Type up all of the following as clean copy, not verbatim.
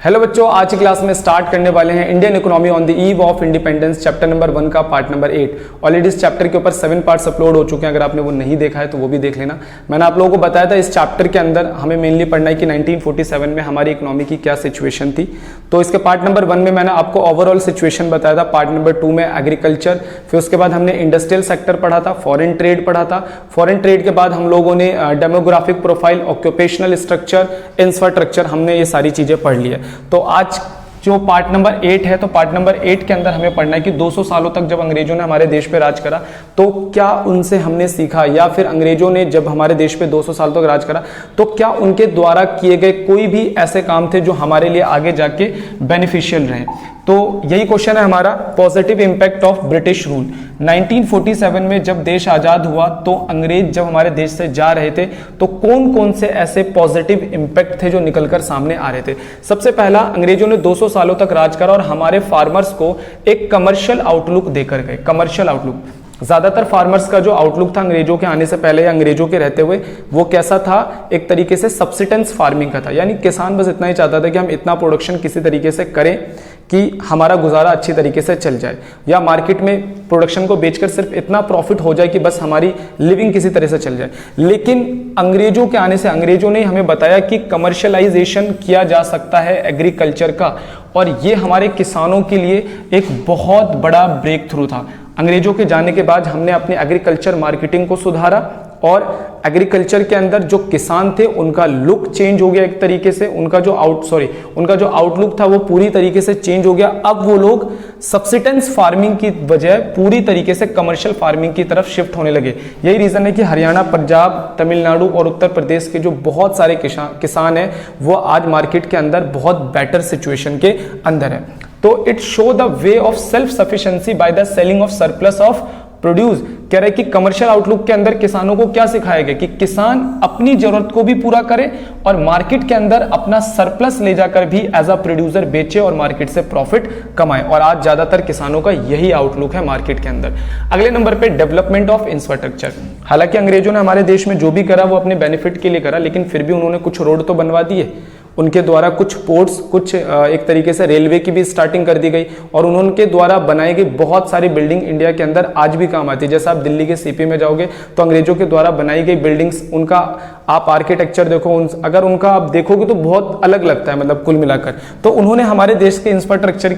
Hello बच्चों, आज की क्लास में स्टार्ट करने वाले हैं Indian economy on the eve of independence chapter number 1 का पार्ट नंबर 8। ऑलरेडी इस चैप्टर के ऊपर 7 पार्ट्स अपलोड हो चुके हैं। अगर आपने वो नहीं देखा है तो वो भी देख लेना। मैंने आप लोगों को बताया था इस चैप्टर के अंदर हमें मेनली पढ़ना है कि 1947 में हमारी इकोनॉमी की क्या सिचुएशन थी। तो इसके पार्ट नंबर 1 में मैंने आपको ओवरऑल सिचुएशन बताया था, पार्ट नंबर 2 में एग्रीकल्चर, फिर उसके बाद हमने इंडस्ट्रियल सेक्टर पढ़ा था, फॉरेन ट्रेड पढ़ा था, फॉरेन ट्रेड के बाद हम लोगों ने demographic profile, occupational structure, infrastructure, हमने ये सारी चीजें पढ़ ली है। तो आज जो पार्ट नंबर 8 है, तो पार्ट नंबर 8 के अंदर हमें पढ़ना है कि 200 सालों तक जब अंग्रेजों ने हमारे देश पे राज करा तो क्या उनसे हमने सीखा, या फिर अंग्रेजों ने जब हमारे देश पे 200 साल तक राज करा तो क्या उनके द्वारा किए गए कोई भी ऐसे काम थे जो हमारे लिए आगे जाके बेनिफिशियल रहे। तो यही क्वेश्चन है हमारा, positive impact of British rule. 1947 में जब देश आजाद हुआ तो अंग्रेज जब हमारे देश से जा रहे थे तो कौन कौन से ऐसे पॉजिटिव इंपैक्ट थे जो निकलकर सामने आ रहे थे। सबसे पहला, अंग्रेजों ने 200 सालों तक राज करा और हमारे फार्मर्स को एक कमर्शियल आउटलुक देकर गए। कमर्शियल आउटलुक, ज्यादातर फार्मर्स का जो आउटलुक था अंग्रेजों के आने से पहले या अंग्रेजों के रहते हुए, वो कैसा था, एक तरीके से सब्सिटेंस फार्मिंग का था। यानी किसान बस इतना ही चाहता था कि हम इतना प्रोडक्शन किसी तरीके से करें कि हमारा गुजारा अच्छी तरीके से चल जाए, या मार्केट में प्रोडक्शन को बेचकर सिर्फ इतना प्रॉफिट हो जाए कि बस हमारी लिविंग किसी तरह से चल जाए। लेकिन अंग्रेजों के आने से अंग्रेजों ने हमें बताया कि कमर्शियलाइजेशन किया जा सकता है एग्रीकल्चर का, और ये हमारे किसानों के लिए एक बहुत बड़ा ब्रेक थ्रू था। अंग्रेजों के जाने के बाद हमने अपनी एग्रीकल्चर मार्केटिंग को सुधारा और एग्रीकल्चर के अंदर जो किसान थे उनका लुक चेंज हो गया एक तरीके से, उनका जो आउटलुक था वो पूरी तरीके से चेंज हो गया। अब वो लोग सब्सिटेंस फार्मिंग की बजाय पूरी तरीके से कमर्शियल फार्मिंग की तरफ शिफ्ट होने लगे। यही रीजन है कि हरियाणा, पंजाब, तमिलनाडु और उत्तर प्रदेश के जो बहुत सारे किसान हैं वो आज मार्केट के अंदर बहुत बेटर सिचुएशन के अंदर है। तो it show the way of self sufficiency by the selling of surplus of produce. कह रहे कि कमर्शियल आउटलुक के अंदर किसानों को क्या सिखाया गया कि किसान अपनी जरूरत को भी पूरा करे और मार्केट के अंदर अपना सरप्लस ले जाकर भी एज अ प्रोड्यूसर बेचे और मार्केट से प्रॉफिट कमाए। और आज ज्यादातर किसानों का यही आउटलुक है मार्केट के अंदर। अगले नंबर पे, डेवलपमेंट ऑफ इंफ्रास्ट्रक्चर। हालांकि अंग्रेजों ने हमारे देश में जो भी करा वो अपने बेनिफिट के लिए करा, लेकिन फिर भी उन्होंने कुछ रोड तो बनवा दिए, उनके द्वारा कुछ पोर्ट्स, कुछ एक तरीके से रेलवे की भी स्टार्टिंग कर दी गई, और उनके द्वारा बनाई गई बहुत सारी बिल्डिंग इंडिया के अंदर आज भी काम आती है। जैसे आप दिल्ली के सीपी में जाओगे तो अंग्रेजों के द्वारा बनाई गई बिल्डिंग्स, उनका आप आर्किटेक्चर देखो, अगर उनका आप देखोगे तो बहुत अलग लगता है, मतलब कुल मिलाकर। तो उन्होंने हमारे देश के इंफ्रास्ट्रक्चर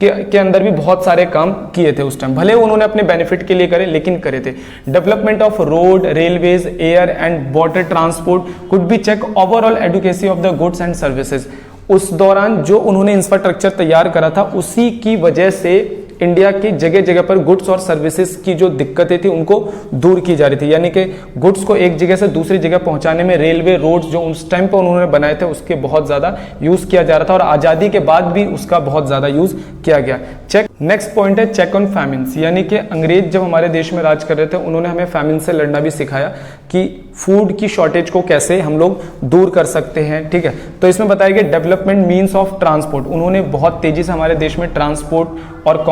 के अंदर भी बहुत सारे काम किए थे उस टाइम, भले उन्होंने अपने बेनिफिट के लिए करे लेकिन करे थे। Development of road, railways, air and water transport could be check overall adequacy of the goods and services. उस दौरान जो उन्होंने इंफ्रास्ट्रक्चर तैयार करा था उसी की वजह से इंडिया की जगह जगह पर गुड्स और सर्विसेज की जो दिक्कतें थी उनको दूर की जा रही थी। यानी कि गुड्स को एक जगह से दूसरी जगह पहुंचाने में रेलवे, रोड्स जो उस टाइम पर उन्होंने बनाए थे उसके बहुत ज्यादा यूज किया जा रहा था, और आजादी के बाद भी उसका बहुत ज्यादा यूज किया गया। चेक, नेक्स्ट पॉइंट है चेक ऑन फैमिन्स। यानी कि अंग्रेज जब हमारे देश में राज कर रहे थे उन्होंने हमें फैमिन से लड़ना भी सिखाया कि फूड की शॉर्टेज को कैसे हम लोग दूर कर सकते हैं। ठीक है, तो इसमें बताया गया डेवलपमेंट मीन्स ऑफ ट्रांसपोर्ट। उन्होंने बहुत तेजी से हमारे देश में ट्रांसपोर्ट और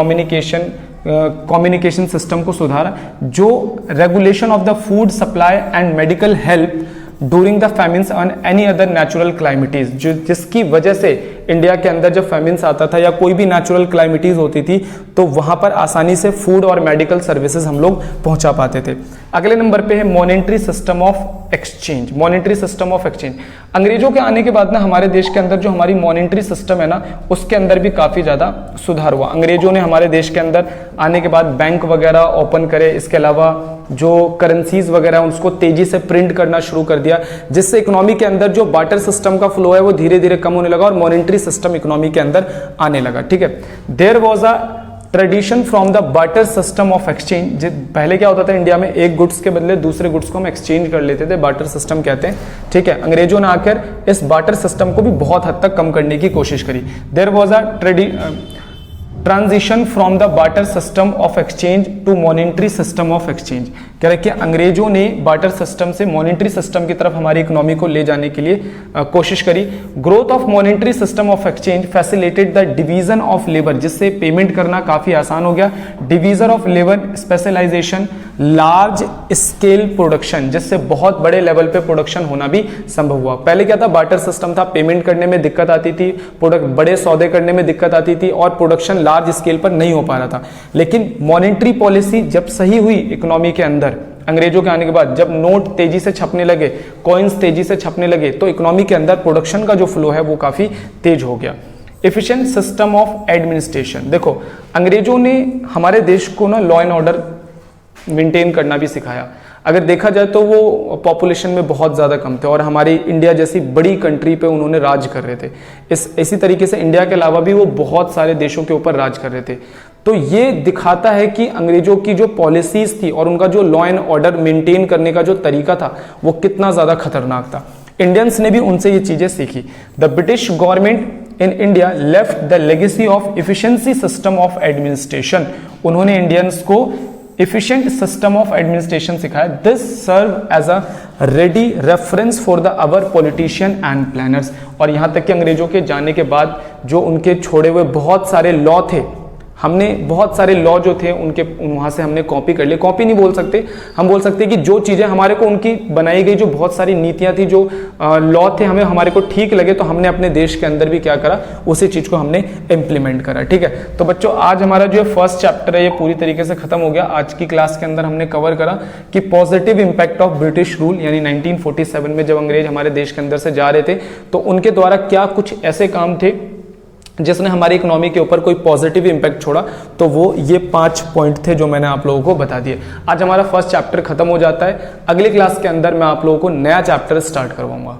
कम्युनिकेशन सिस्टम को सुधारा। जो regulation of the food supply and medical help during the famines on any other natural calamities, जिसकी वजह से इंडिया के अंदर जब फैमिन्स आता था या कोई भी नेचुरल क्लाइमेटीज होती थी तो वहां पर आसानी से फूड और मेडिकल सर्विसेज हम लोग पहुंचा पाते थे। अगले नंबर पे है monetary system of exchange. Monetary system of exchange, अंग्रेजों के आने के बाद ना हमारे देश के अंदर जो हमारी मॉनेटरी सिस्टम है ना उसके अंदर भी काफी ज्यादा सुधार हुआ। अंग्रेजों ने हमारे देश के अंदर आने के बाद बैंक वगैरह ओपन करे, इसके अलावा जो करेंसीज वगैरह उसको तेजी से प्रिंट करना शुरू कर दिया, जिससे इकोनॉमी के अंदर जो बार्टर सिस्टम का फ्लो है वो धीरे धीरे कम होने लगा और मॉनेटरी सिस्टम इकोनॉमी के अंदर आने लगा। ठीक है, there was a tradition from the barter system of exchange. पहले क्या होता था इंडिया में, एक गुड्स के बदले दूसरे गुड्स को हम एक्सचेंज कर लेते थे, बार्टर सिस्टम कहते हैं। ठीक है, अंग्रेजों ने आकर इस बार्टर सिस्टम को भी बहुत हद तक कम करने की कोशिश करी। There was a transition from the barter system of exchange to monetary system of exchange. कह रहे कि अंग्रेजों ने बार्टर सिस्टम से मॉनेटरी सिस्टम की तरफ हमारी इकोनॉमी को ले जाने के लिए कोशिश करी। Growth of monetary system of exchange facilitate the division of labour, जिससे पेमेंट करना काफी आसान हो गया। Division of labour, specialisation, large scale production, जिससे बहुत बड़े लेवल पे प्रोडक्शन होना भी संभव हुआ। पहले क्या था, बार्टर सिस्टम था, पेमेंट करने में दिक्कत आती थी, प्रोडक्ट बड़े सौदे करने में दिक्कत आती थी और प्रोडक्शन लार्ज स्केल पर नहीं हो पा रहा था। लेकिन मॉनेटरी पॉलिसी जब सही हुई इकोनॉमी के अंदर, अंग्रेजों के आने के बाद, जब नोट तेजी से छपने लगे, कॉइन्स तेजी से छपने लगे, तो इकोनॉमी के अंदर प्रोडक्शन का जो फ्लो है वो काफी तेज हो गया। एफिशिएंट सिस्टम ऑफ एडमिनिस्ट्रेशन, देखो अंग्रेजों ने हमारे देश को ना लॉ एंड ऑर्डर मेंटेन करना भी सिखाया। अगर देखा जाए तो वो पॉपुलेशन में बहुत ज़्यादा कम थे और हमारी इंडिया जैसी बड़ी कंट्री पे उन्होंने राज कर रहे थे। इसी तरीके से इंडिया के अलावा भी वो बहुत सारे देशों के ऊपर राज कर रहे थे। तो ये दिखाता है कि अंग्रेजों की जो पॉलिसीज थी और उनका जो लॉ एंड ऑर्डर मेंटेन करने का जो तरीका था वो कितना ज़्यादा खतरनाक था। इंडियंस ने भी उनसे ये चीज़ें सीखी। The British government in India left the legacy of efficiency system of administration, उन्होंने इंडियंस को efficient system of administration सिखाया। This serve as a ready reference for the our politician and planners, और यहाँ तक कि अंग्रेजों के जाने के बाद जो उनके छोड़े हुए बहुत सारे लॉ थे, हमने बहुत सारे लॉ जो थे उनके वहाँ से हमने कॉपी कर लिए। कॉपी नहीं बोल सकते, हम बोल सकते हैं कि जो चीज़ें हमारे को उनकी बनाई गई, जो बहुत सारी नीतियाँ थी, जो लॉ थे, हमें हमारे को ठीक लगे तो हमने अपने देश के अंदर भी क्या करा, उसी चीज़ को हमने इम्प्लीमेंट करा। ठीक है, तो बच्चों आज हमारा जो फर्स्ट चैप्टर है ये पूरी तरीके से खत्म हो गया। आज की क्लास के अंदर हमने कवर करा कि positive impact of British rule, यानी 1947 में जब अंग्रेज हमारे देश के अंदर से जा रहे थे तो उनके द्वारा क्या कुछ ऐसे काम थे जिसने हमारी इकोनॉमी के ऊपर कोई पॉजिटिव इंपैक्ट छोड़ा। तो वो ये 5 पॉइंट थे जो मैंने आप लोगों को बता दिए। आज हमारा फर्स्ट चैप्टर खत्म हो जाता है। अगली क्लास के अंदर मैं आप लोगों को नया चैप्टर स्टार्ट करवाऊंगा।